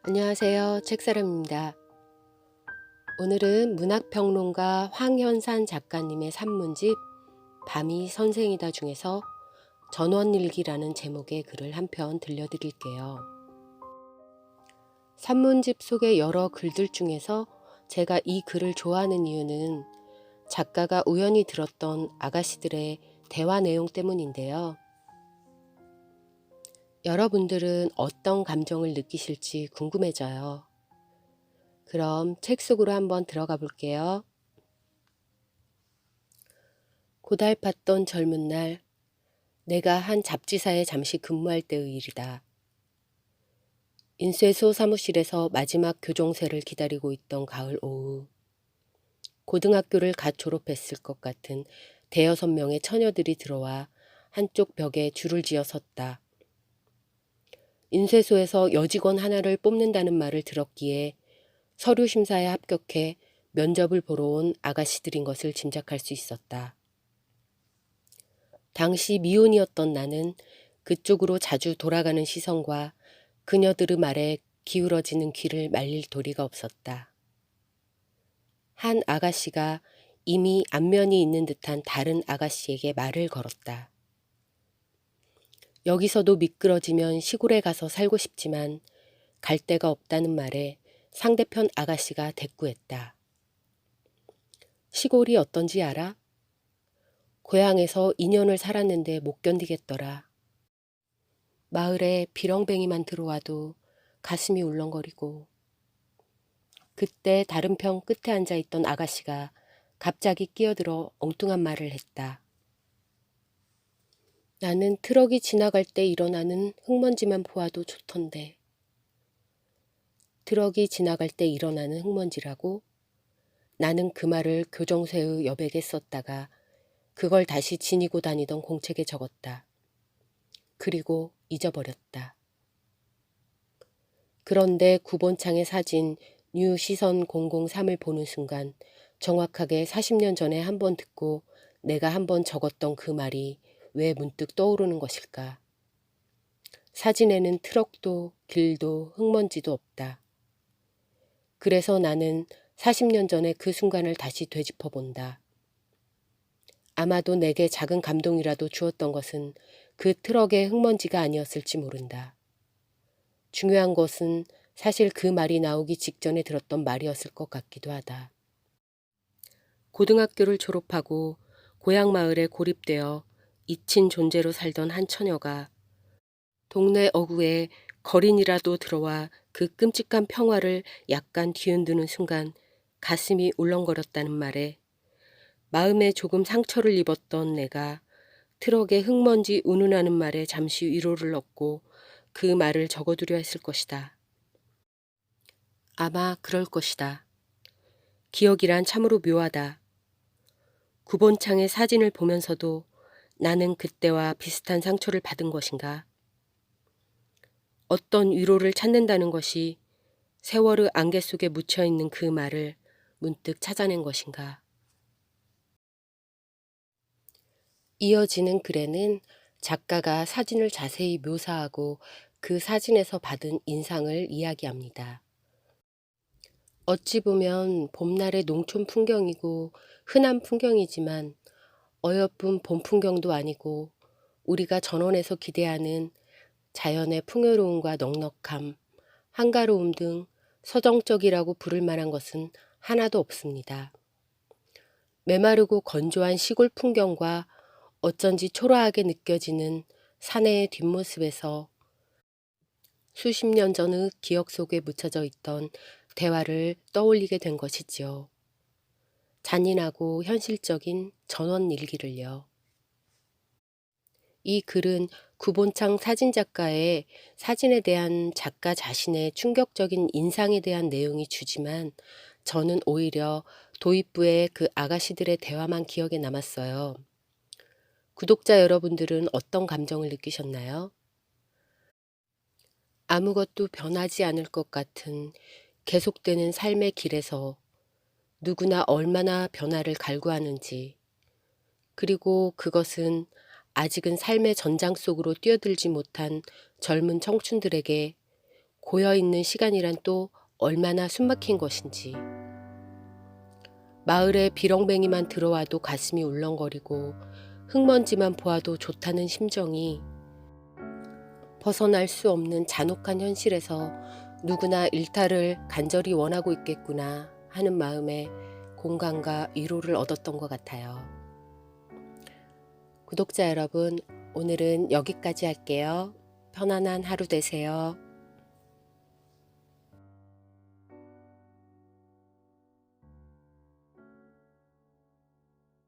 안녕하세요. 책사람입니다. 오늘은 문학평론가 황현산 작가님의 산문집 밤이 선생이다 중에서 전원일기라는 제목의 글을 한 편 들려드릴게요. 산문집 속의 여러 글들 중에서 제가 이 글을 좋아하는 이유는 작가가 우연히 들었던 아가씨들의 대화 내용 때문인데요. 여러분들은 어떤 감정을 느끼실지 궁금해져요. 그럼 책 속으로 한번 들어가 볼게요. 고달팠던 젊은 날, 내가 한 잡지사에 잠시 근무할 때의 일이다. 인쇄소 사무실에서 마지막 교종세를 기다리고 있던 가을 오후, 고등학교를 갓 졸업했을 것 같은 대여섯 명의 처녀들이 들어와 한쪽 벽에 줄을 지어 섰다. 인쇄소에서 여직원 하나를 뽑는다는 말을 들었기에 서류 심사에 합격해 면접을 보러 온 아가씨들인 것을 짐작할 수 있었다. 당시 미혼이었던 나는 그쪽으로 자주 돌아가는 시선과 그녀들의 말에 기울어지는 귀를 말릴 도리가 없었다. 한 아가씨가 이미 안면이 있는 듯한 다른 아가씨에게 말을 걸었다. 여기서도 미끄러지면 시골에 가서 살고 싶지만 갈 데가 없다는 말에 상대편 아가씨가 대꾸했다. 시골이 어떤지 알아? 고향에서 2년을 살았는데 못 견디겠더라. 마을에 비렁뱅이만 들어와도 가슴이 울렁거리고. 그때 다른 편 끝에 앉아있던 아가씨가 갑자기 끼어들어 엉뚱한 말을 했다. 나는 트럭이 지나갈 때 일어나는 흙먼지만 보아도 좋던데. 트럭이 지나갈 때 일어나는 흙먼지라고? 나는 그 말을 교정쇠의 여백에 썼다가 그걸 다시 지니고 다니던 공책에 적었다. 그리고 잊어버렸다. 그런데 구본창의 사진 뉴 시선 003을 보는 순간 정확하게 40년 전에 한 번 듣고 내가 한 번 적었던 그 말이 왜 문득 떠오르는 것일까. 사진에는 트럭도 길도 흙먼지도 없다. 그래서 나는 40년 전에 그 순간을 다시 되짚어 본다. 아마도 내게 작은 감동이라도 주었던 것은 그 트럭의 흙먼지가 아니었을지 모른다. 중요한 것은 사실 그 말이 나오기 직전에 들었던 말이었을 것 같기도 하다. 고등학교를 졸업하고 고향 마을에 고립되어 잊힌 존재로 살던 한 처녀가 동네 어구에 거린이라도 들어와 그 끔찍한 평화를 약간 뒤흔드는 순간 가슴이 울렁거렸다는 말에 마음에 조금 상처를 입었던 내가 트럭에 흙먼지 운운하는 말에 잠시 위로를 얻고 그 말을 적어두려 했을 것이다. 아마 그럴 것이다. 기억이란 참으로 묘하다. 구본창의 사진을 보면서도 나는 그때와 비슷한 상처를 받은 것인가? 어떤 위로를 찾는다는 것이 세월의 안개 속에 묻혀있는 그 말을 문득 찾아낸 것인가? 이어지는 글에는 작가가 사진을 자세히 묘사하고 그 사진에서 받은 인상을 이야기합니다. 어찌 보면 봄날의 농촌 풍경이고 흔한 풍경이지만 어여쁜 봄 풍경도 아니고 우리가 전원에서 기대하는 자연의 풍요로움과 넉넉함, 한가로움 등 서정적이라고 부를 만한 것은 하나도 없습니다. 메마르고 건조한 시골 풍경과 어쩐지 초라하게 느껴지는 사내의 뒷모습에서 수십 년 전의 기억 속에 묻혀져 있던 대화를 떠올리게 된 것이지요. 잔인하고 현실적인 전원 일기를요. 이 글은 구본창 사진작가의 사진에 대한 작가 자신의 충격적인 인상에 대한 내용이 주지만 저는 오히려 도입부의 그 아가씨들의 대화만 기억에 남았어요. 구독자 여러분들은 어떤 감정을 느끼셨나요? 아무것도 변하지 않을 것 같은 계속되는 삶의 길에서 누구나 얼마나 변화를 갈구하는지, 그리고 그것은 아직은 삶의 전장 속으로 뛰어들지 못한 젊은 청춘들에게 고여있는 시간이란 또 얼마나 숨막힌 것인지. 마을에 비렁뱅이만 들어와도 가슴이 울렁거리고 흙먼지만 보아도 좋다는 심정이 벗어날 수 없는 잔혹한 현실에서 누구나 일탈을 간절히 원하고 있겠구나 하는 마음에 공감과 위로를 얻었던 것 같아요. 구독자 여러분, 오늘은 여기까지 할게요. 편안한 하루 되세요.